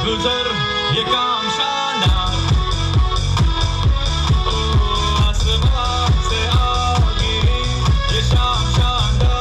गुजर ये काम शानदार, आसमान से आ गिरी ये शाम शानदार।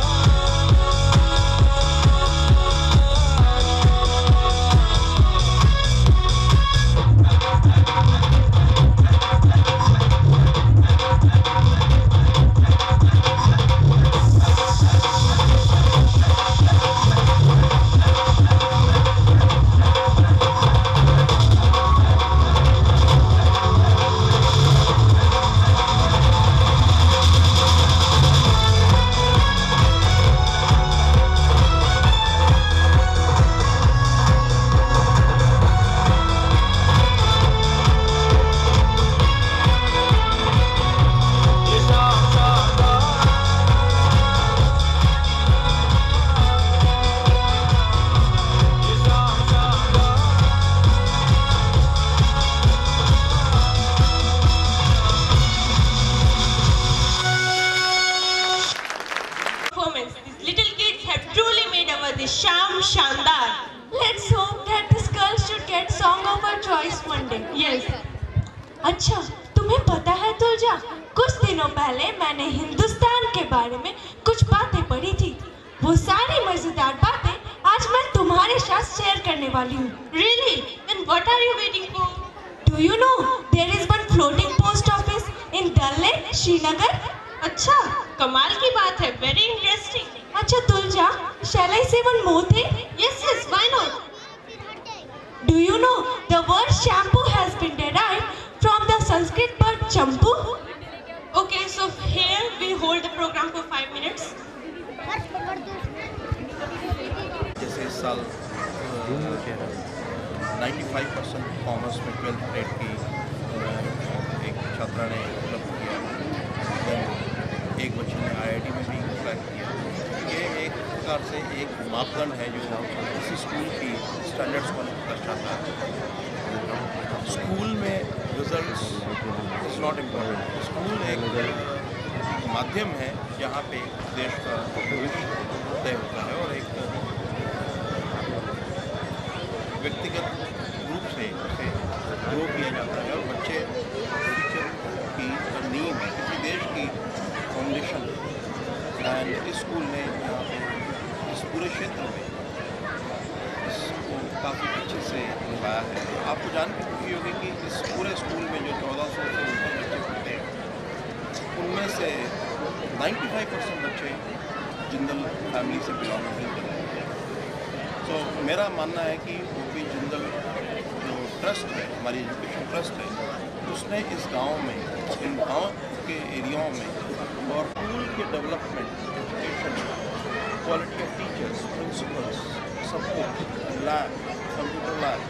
Sham Shandar. Let's hope that this girl should get song of her choice one day. Yes. अच्छा, तुम्हें पता है तुलजा, कुछ दिनों पहले मैंने हिंदुस्तान के बारे में कुछ बातें पढ़ी थी। वो सारी मजेदार बातें आज मैं तुम्हारे साथ शेयर करने वाली हूँ। Really? Then what are you waiting for? Do you know there is one floating post office in Dal Lake, Srinagar? अच्छा, कमाल की बात है. Very interesting. अच्छा Tulja, shall I say one more thing? Yes, yes, why not? Do you know the word shampoo has been derived from the Sanskrit word champu? Okay, so here we hold the program for 5 minutes. जैसे इस साल 95% commerce में 12th grade की एक छात्रा ने उपलब्ध किया, एक बच्चे ने IIT में भी क्रैक किया। ये एक प्रकार से एक मापदंड है जो किसी स्कूल की स्टैंडर्ड्स को दर्शाता है। स्कूल में results is not important. School एक माध्यम है जहाँ पे देश का भविष्य तय होता है और एक व्यक्तिगत रूप से उसे ग्रो किया जाता है और बच्चे फ्यूचर की नींव किसी देश की फाउंडेशन। एंड इस स्कूल ने यहाँ पे इस पूरे क्षेत्र में इसको काफ़ी अच्छे से निभाया है। आपको जान के खुशी होगी कि इस पूरे स्कूल में जो 1400 से ऊपर बच्चे पढ़ते हैं उनमें से 95% बच्चे जिंदल फैमिली से बिलोंग नहीं करते हैं। तो मेरा मानना है कि OP जिंदल जो ट्रस्ट है, हमारी एजुकेशन ट्रस्ट है, उसने इस गांव में, इन गांव के एरियाओं में और स्कूल के development, education, quality of teachers, principals, support, lab, computer lab,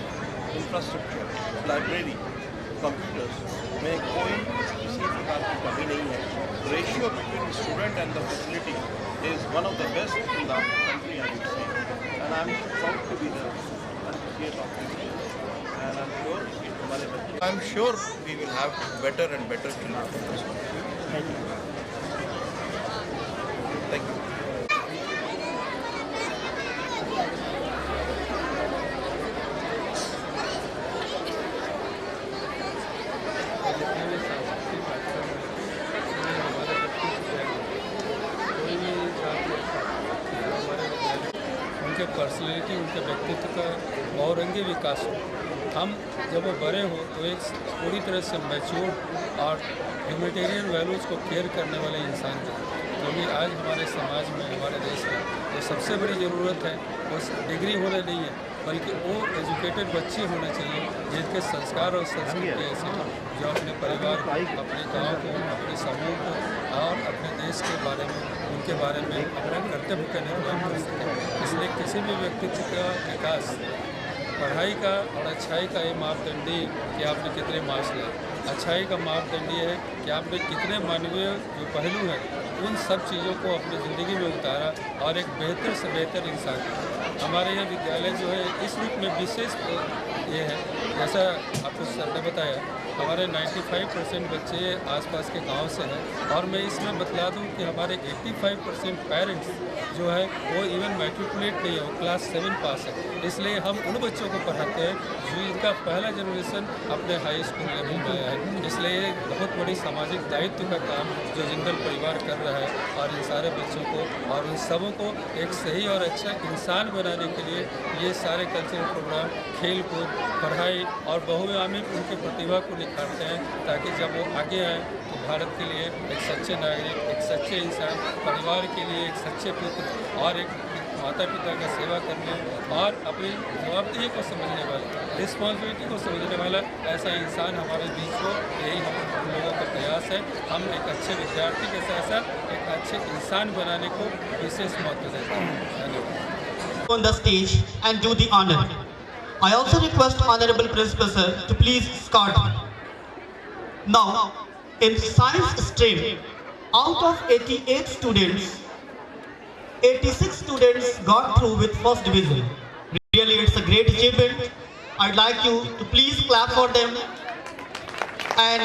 infrastructure, library, computers में कोई किसी प्रकार की कमी नहीं है। Ratio between student and the facility is one of the best in the country, I would say, and I am proud to be the associate of this year, and I'm sure we will have better and better children from this country. Thank you. Thank you. उनके personality, उनके व्यक्तित्व का बहुरंगी विकास हो। हम जब वो बड़े हो तो एक पूरी तरह से मैच्योर और ह्यूमैनिटेरियन वैल्यूज़ को केयर करने वाले इंसान थे। क्योंकि आज हमारे समाज में, हमारे देश में जो सबसे बड़ी ज़रूरत है वो डिग्री होना नहीं है, बल्कि वो एजुकेटेड बच्चे होने चाहिए जिनके संस्कार और संस्कृति ऐसे हो जो अपने परिवार को, अपने गाँव को, अपने समूह को और अपने देश के बारे में, उनके बारे में अपने कर्तव्य का निर्वहन कर सकें। इसलिए किसी भी व्यक्तित्व का विकास पढ़ाई का और अच्छाई का ये मापदंड कि आपने कितने मार्क्स लाए। अच्छाई का मापदंड ये है कि आपने कितने मानवीय जो पहलू हैं उन सब चीज़ों को अपनी ज़िंदगी में उतारा और एक बेहतर से बेहतर इंसान। हमारे यहाँ विद्यालय जो है इस रूप में विशेष ये है, जैसा आपको सर ने बताया, हमारे 95% बच्चे आसपास के गांव से हैं और मैं इसमें बतला दूं कि हमारे 85% पेरेंट्स जो है वो इवन मैट्रिकुलेट नहीं है, वो क्लास 7 पास है। इसलिए हम उन बच्चों को पढ़ाते हैं जो इनका पहला जनरेशन अपने हाई स्कूल लेवल में आया है। इसलिए ये बहुत बड़ी सामाजिक दायित्व का काम जो जिंदल परिवार कर रहा है, और इन सारे बच्चों को और उन सबों को एक सही और अच्छा इंसान बनाने के लिए ये सारे कल्चरल प्रोग्राम, खेल कूद, पढ़ाई और बहुआयामी उनके प्रतिभा को निखारते हैं, ताकि जब वो आगे आएँ तो भारत के लिए एक सच्चे नागरिक, एक सच्चे इंसान, परिवार के लिए एक सच्चे पुत्र और एक माता पिता का सेवा करने और अपनी जवाबदेही को समझने वाला, रिस्पॉन्सिबिलिटी को समझने वाला ऐसा इंसान हमारे बीच हो, यही हम लोगों का प्रयास है। हम एक अच्छे विद्यार्थी के साथ साथ एक अच्छे इंसान बनाने को विशेष महत्व देते हैं। धन्यवाद। On the stage and do the honor. I also request Honorable Principal Sir to please escort. Now, in science stream, out of 88 students, 86 students got through with first division. Really, it's a great achievement. I'd like you to please clap for them. And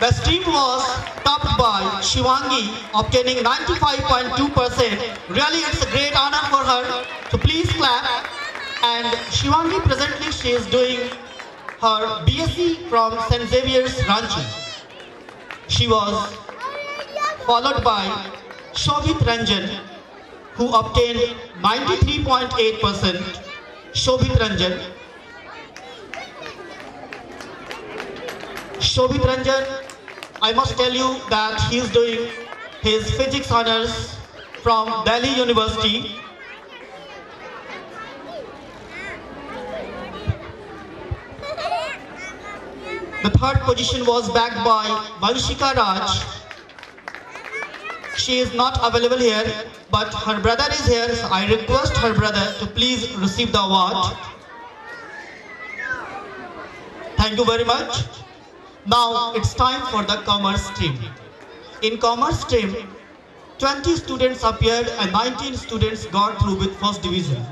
the stream was topped by Shivangi, obtaining 95.2%. Really, it's a great honor for her. So please clap. And Shivangi, presently she is doing her BSc from St. Xavier's, Ranchi. She was followed by Shobhit Ranjan, who obtained 93.8%. Shobhit Ranjan. Shobhit Ranjan, I must tell you that he is doing his physics honors from Delhi University. The third position was backed by Vanshika Raj. She is not available here, but her brother is here, so I request her brother to please receive the award. Thank you very much. Now it's time for the commerce stream. In commerce stream, 20 students appeared and 19 students got through with first division.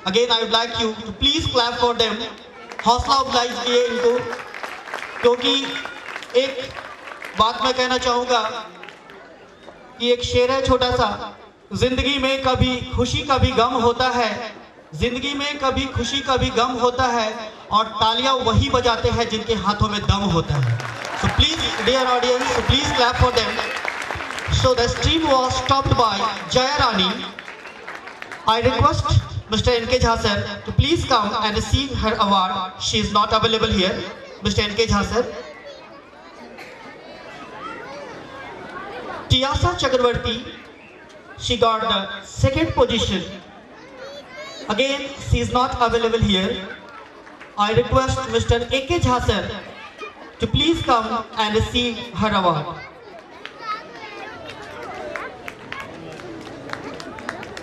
Again, I would like you to please clap for them. हौसला अफजाई कीजिए इनको, क्योंकि एक बात मैं कहना चाहूँगा कि एक शेर है छोटा सा, जिंदगी में कभी खुशी कभी गम होता है, जिंदगी में कभी खुशी कभी गम होता है, और तालियां वही बजाते हैं जिनके हाथों में दम होता है. So please, dear audience, so please clap for them. So the stream was topped by Jaya Rani. I request Mr. N.K. Jha sir to please come and receive her award. She is not available here. Mr. N.K. Jha sir. Tiyasa Chakravarti, she got the second position. Again, she is not available here. I request Mr. A.K. Jha sir to please come and receive her award.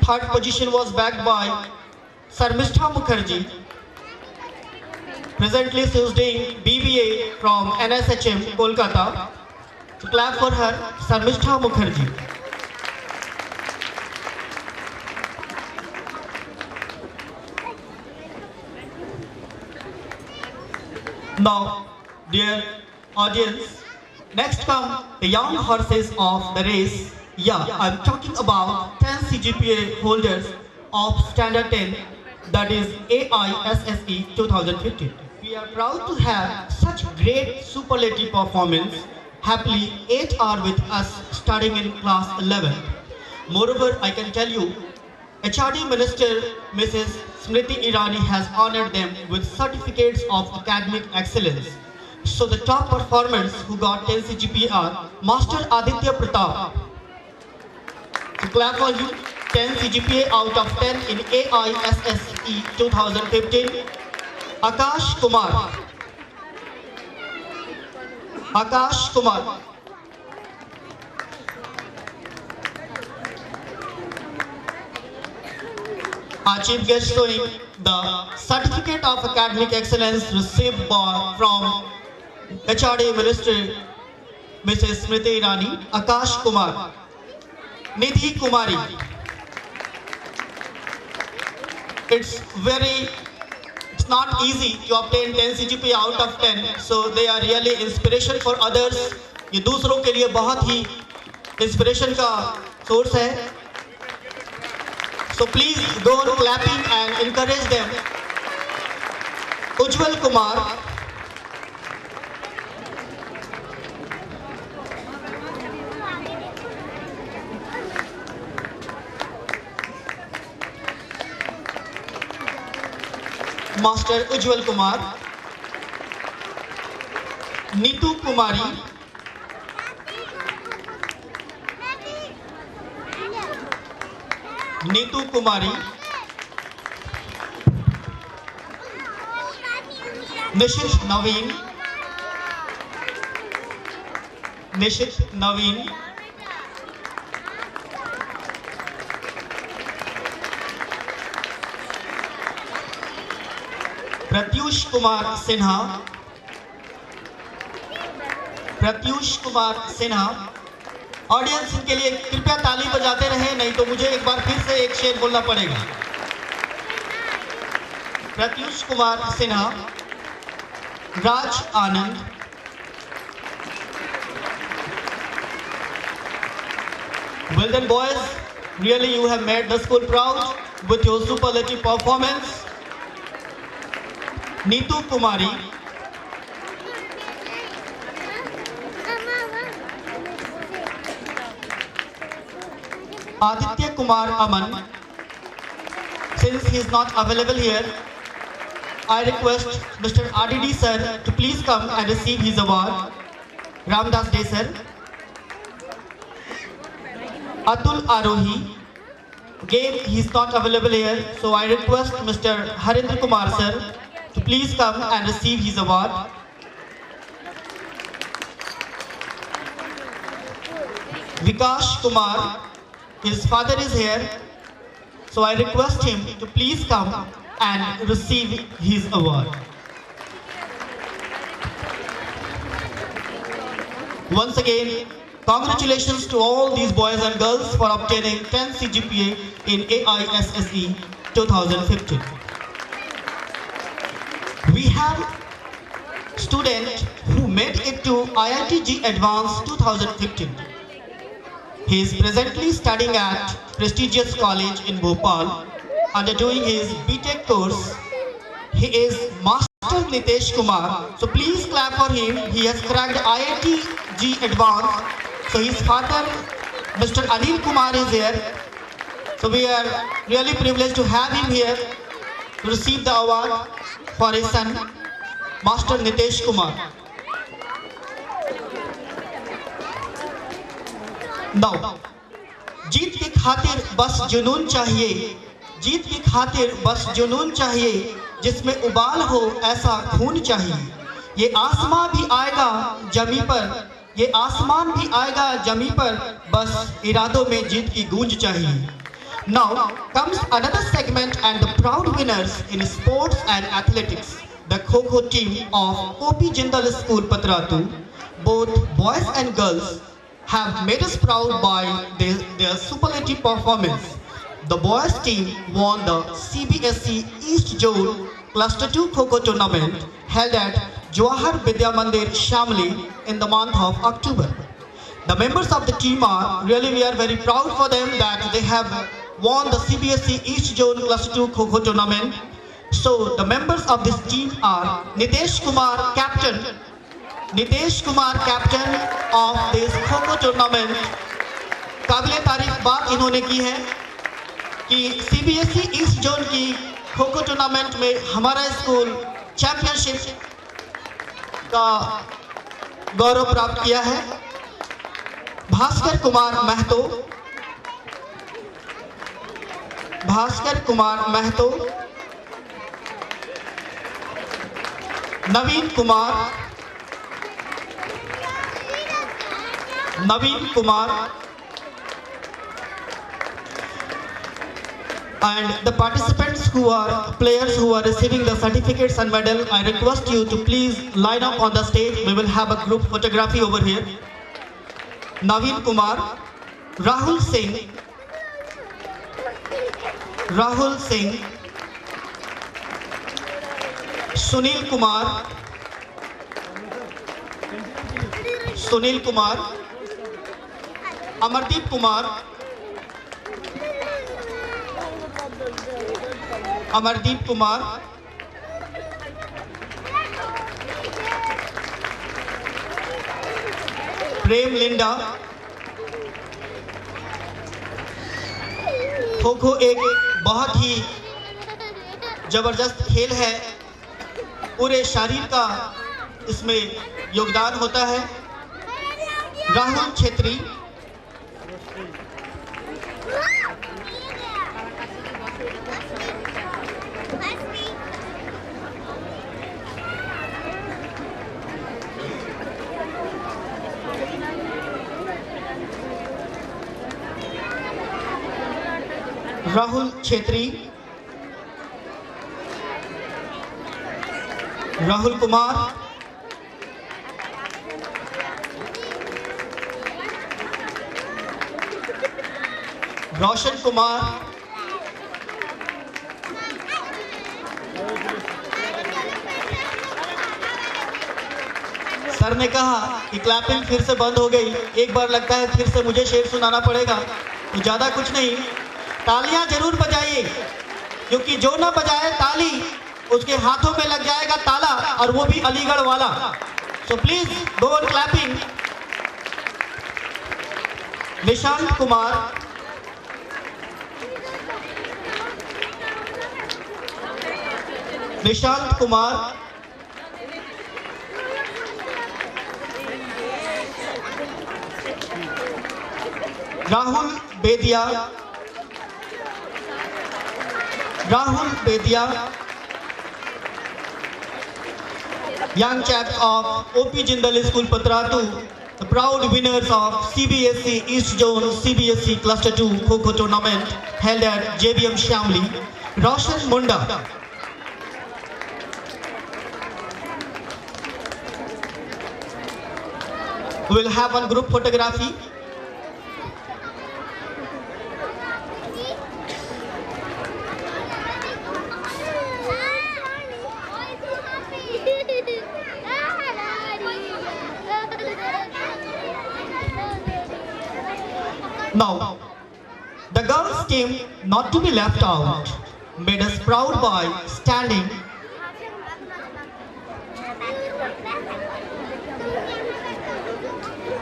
Third position was backed by Sarmishtha Mukherjee. Presently she is doing BBA from NSHM, Kolkata. To clap for her, Sarmishtha Mukherjee. Now, dear audience, next come the young horses of the race. Yeah, I'm talking about 10 CGPA holders of Standard 10, that is AISSE 2015. We are proud to have such great superlative performance. Happily, 8 are with us starting in class 11. Moreover, I can tell you, HRD Minister Mrs. Smriti Irani has honored them with certificates of academic excellence. So the top performers who got 10 CGPA are Master Aditya Pratap. So clap for you. 10 CGPA out of 10 in AISSE 2015. Akash Kumar. Akash Kumar. Our chief guest showing the certificate of academic excellence received from HRD Minister Mrs. Smriti Irani, Akash Kumar. Nidhi Kumari. It's not easy to obtain 10 CGPA out of 10, so they are really inspiration for others. ये दूसरों के लिए बहुत ही inspiration का source है. So please go on clapping and encourage them. Ujjwal Kumar, Master Ujjwal Kumar, Neetu Kumari, Neetu Kumari, Nishit Naveen, Nishit Naveen, Pratyush Kumar Sinha, Pratyush Kumar Sinha. Audience इनके लिए कृपया ताली बजाते रहे, नहीं तो मुझे एक बार फिर से एक शेर बोलना पड़ेगा। Pratyush Kumar Sinha, Raj Anand, well done boys, really you have made the school proud with your superlative performance. Neetu Kumari, Aditya Kumar Aman. Since he is not available here, I request Mr. RDD sir to please come and receive his award. Ramdas Day sir. Atul Arohi. Again, he is not available here, so I request Mr. Harendra Kumar sir to please come and receive his award. Vikash Kumar, his father is here, so I request him to please come and receive his award. Once again, congratulations to all these boys and girls for obtaining 10 CGPA in AISSE 2015. We have student who made it to IIT Advanced 2015. He is presently studying at prestigious college in Bhopal, undergoing his BTech course. He is Master Nitesh Kumar. So please clap for him. He has cracked IIT Advanced. So his father, Mr. Anil Kumar, is here. So we are really privileged to have him here to receive the award for his son, Master Nitesh Kumar. Now, जीत की खातिर बस जुनून चाहिए, जीत की खातिर बस जुनून चाहिए, जिसमें उबाल हो ऐसा खून चाहिए। ये आसमां भी आएगा जमी पर, ये आसमान भी आएगा जमी पर, बस इरादों में जीत की गूंज चाहिए। Now comes another segment and the proud winners in sports and athletics. The Kho-Kho team of OP Jindal School Patratu, both boys and girls, have made us proud by their superlative performance. The boys team won the CBSE East Zone Cluster 2 Kho-Kho tournament held at Jawahar Vidya Mandir, Shamli in the month of October. The members of the team are, really we are very proud for them that they have won the CBSE East Zone Cluster 2 Kho-Kho tournament. So the members of this team are Nitesh Kumar, captain. Nitesh Kumar, captain of this Kho-Kho tournament. काबिले तारीफ बात इन्होंने की है कि CBSE east zone की kho-kho tournament में हमारा स्कूल चैंपियनशिप का गौरव प्राप्त किया है। भास्कर कुमार महतो, भास्कर कुमार महतो, नवीन कुमार, नवीन Kumar, and the participants who are players who are receiving the certificates and medal, I request you to please line up on the stage. We will have a group photography over here. Naveen Kumar, Rahul Singh, Rahul Singh, Sunil Kumar, Sunil Kumar, Amardeep Kumar, Amardeep Kumar, प्रेम लिंडा। खो खो एक बहुत ही जबरदस्त खेल है, पूरे शरीर का इसमें योगदान होता है। राहुल छेत्री, राहुल छेत्री, राहुल कुमार, रोशन कुमार, सर ने कहा कि क्लैपिंग फिर से बंद हो गई। एक बार लगता है फिर से मुझे शेर सुनाना पड़ेगा, तो ज़्यादा कुछ नहीं, तालियां जरूर बजाइए, क्योंकि जो ना बजाए ताली उसके हाथों में लग जाएगा ताला, और वो भी अलीगढ़ वाला। So please go on clapping. Nishant Kumar, Nishant Kumar, Rahul Bedia, Rahul Bedia, young chaps of OP Jindal School Patratu, the proud winners of CBSE East Zone CBSE Cluster 2 Kho-Kho tournament held at JBM Shamli. Roshan Munda, we will have one group photography. Now, the girls team, not to be left out, made us proud by standing.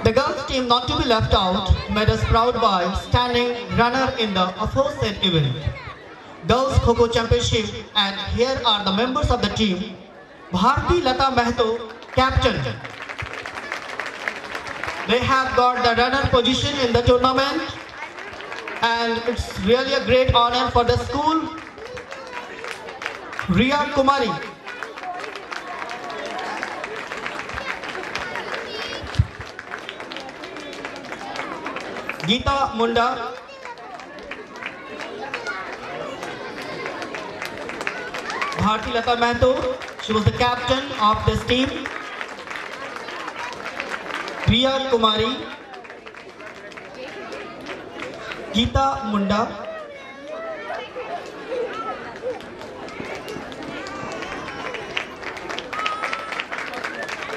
The girls team, not to be left out, made us proud by standing runner in the aforesaid event, Girls Kho-Kho Championship, and here are the members of the team. Bharti Lata Mehto, captain. They have got the runner position in the tournament, and it's really a great honor for the school. Riya Kumari, Geeta Munda, Bharti Lata Mehto, she was the captain of this team. Riya Kumari, Geeta Munda,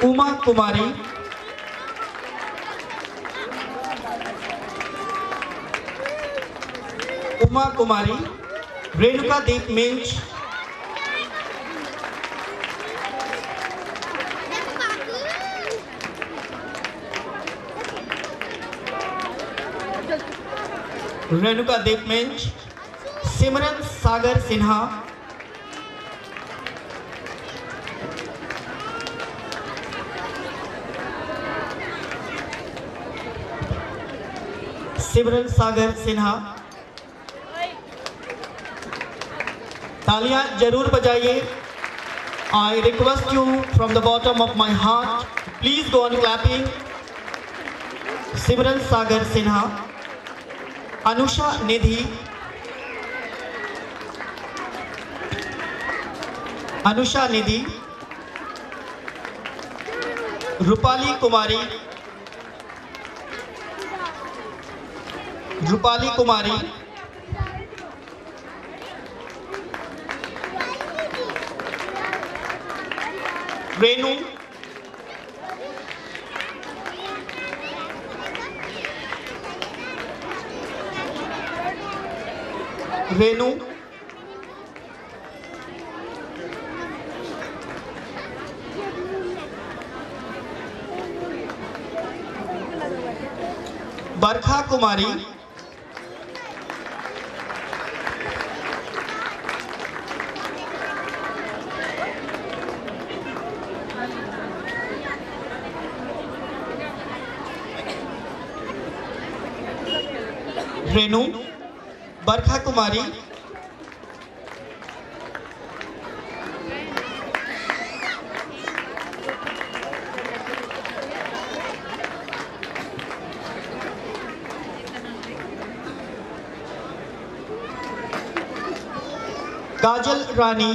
Uma Kumari, Uma Kumari, Renuka Deep Minch, Renuka Deep Minch, Simran Sagar Sinha, Simran Sagar Sinha. तालियां जरूर बजाइए। I request you from the bottom of my heart, please go on clapping. Simran Sagar Sinha, Anusha Nidhi, Anusha Nidhi, Rupali Kumari, Rupali Kumari, Renu, Renu, Barkha Kumari, Renu, Barkha Kumari, Kajal Rani,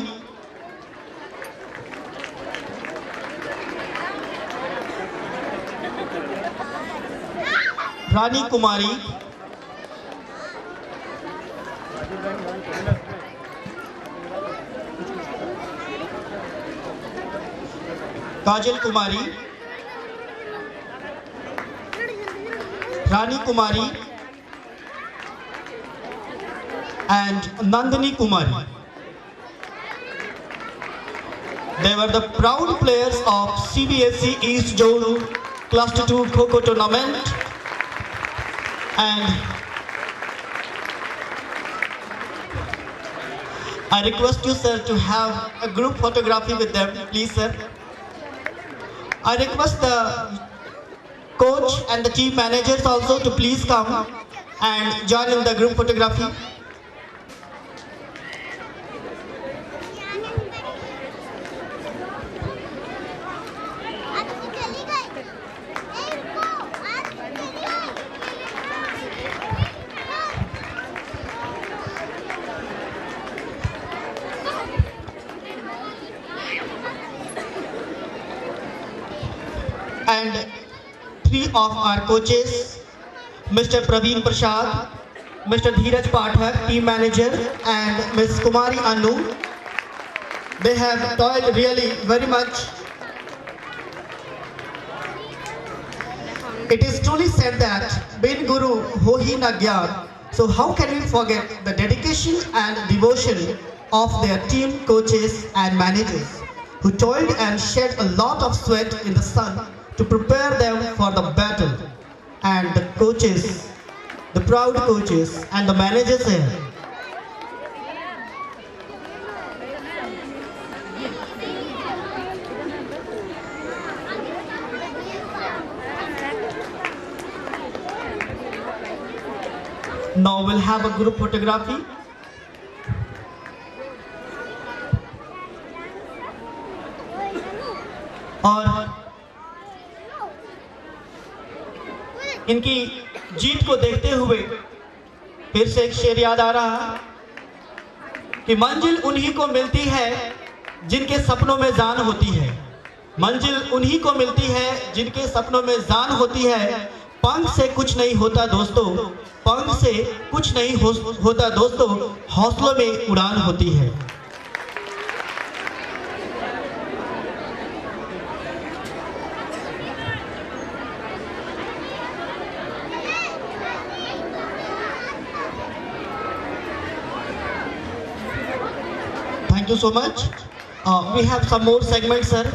Rani Kumari, Kajal Kumari, Rani Kumari and Nandini Kumari. They were the proud players of CBSE East Zone Cluster 2 Kho-Kho tournament, and I request you, sir, to have a group photography with them, please, sir. I request the coach and the team managers also to please come and join in the group photography. And three of our coaches, Mr. Praveen Prasad, Mr. Dheeraj Pathak, team manager, and Ms. Kumari Anu, they have toiled really very much. It is truly said that Bin Guru Hohi Na Gyan. So how can we forget the dedication and devotion of their team coaches and managers who toiled and shed a lot of sweat in the sun to prepare them for the battle, and the coaches, the proud coaches and the managers here. Now we'll have a group photography. और इनकी जीत को देखते हुए फिर से एक शेर याद आ रहा कि मंजिल उन्हीं को मिलती है जिनके सपनों में जान होती है। मंजिल उन्हीं को मिलती है जिनके सपनों में जान होती है। पंख से कुछ नहीं होता दोस्तों, पंख से कुछ नहीं होता दोस्तों, हौसलों में उड़ान होती है। Thank you so much. We have some more segments, sir.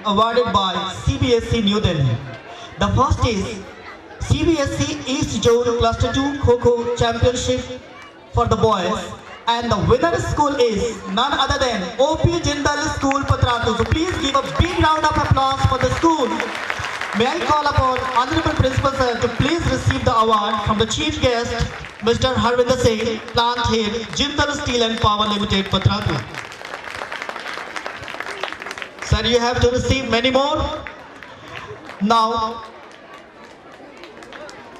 Awarded by CBSE New Delhi. The first is CBSE East Zone Cluster 2 Kho-Kho Championship for the boys, and the winner school is none other than OP Jindal School Patratu. So please give a big round of applause for the school. May I call upon Honorable Principal Sir to please receive the award from the chief guest, Mr. Harvinder Singh, Plant Head, Jindal Steel and Power Limited, Patratu. Sir, you have to receive many more. Now,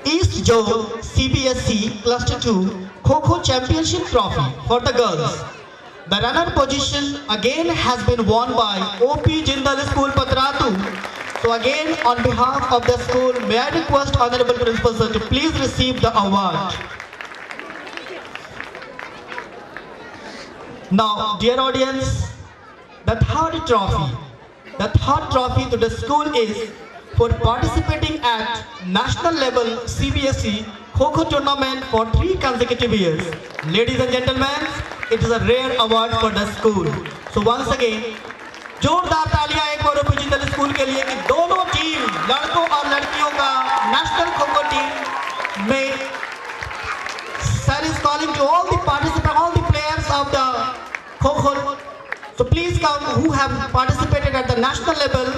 East Zone CBSE Cluster 2 Kho-Kho Championship Trophy for the girls. The runner position again has been won by OP Jindal School, Patratu. So again, on behalf of the school, may I request Honorable Principal Sir to please receive the award. Now, dear audience, the third trophy to the school is for participating at national level CBSE Kho-Kho tournament for 3 consecutive years. Ladies and gentlemen, it is a rare award for the school. So once again, जोरदार तालियां एक बार उपजिंदल school के लिए कि दोनों team, लड़कों और लड़कियों का नेशनल खो-खो टीम में sir is calling to all the participants, all the players of the kho-kho. So please come who have participated at the national level,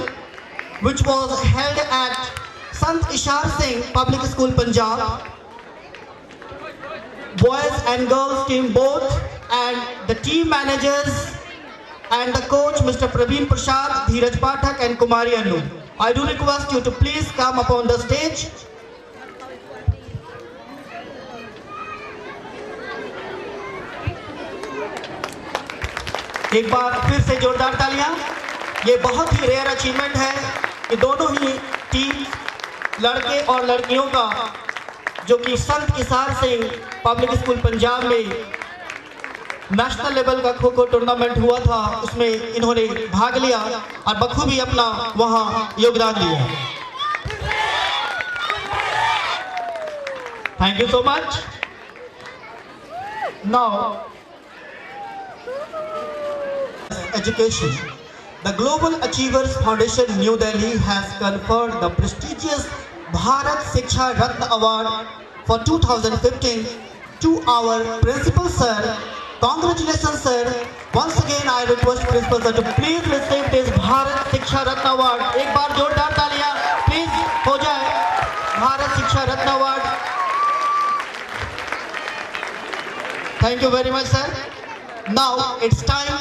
which was held at Sant Ishar Singh Public School, Punjab. Boys and girls team both, and the team managers and the coach Mr. Praveen Prasad, Dheeraj Pathak and Kumari Anu. I do request you to please come upon the stage. एक बार फिर से जोरदार तालियां। ये बहुत ही rare achievement है कि दोनों ही टीम, लड़के और लड़कियों का, जो कि संत इसार सिंह पब्लिक स्कूल पंजाब में नेशनल लेवल का खो खो टूर्नामेंट हुआ था, उसमें इन्होंने भाग लिया और बखूबी अपना वहां योगदान दिया। Thank you so much. Now education. The Global Achievers Foundation New Delhi has conferred the prestigious Bharat Shiksha Ratna Award for 2015 to our principal sir. Congratulations sir. Once again I request principal sir to please receive this Bharat Shiksha Ratna Award. एक बार जोरदार तालियां please हो जाए। Bharat Shiksha Ratna Award. Thank you very much sir. Now it's time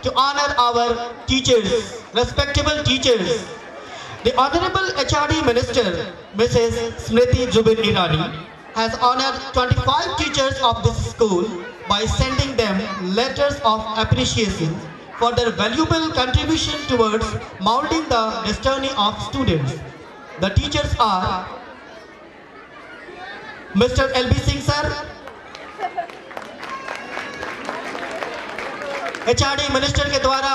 to honor our teachers, respectable teachers. The Honorable HRD Minister, Mrs. Smriti Zubin Irani, has honored 25 teachers of this school by sending them letters of appreciation for their valuable contribution towards molding the destiny of students. The teachers are Mr. LB Singh sir, HRD minister के द्वारा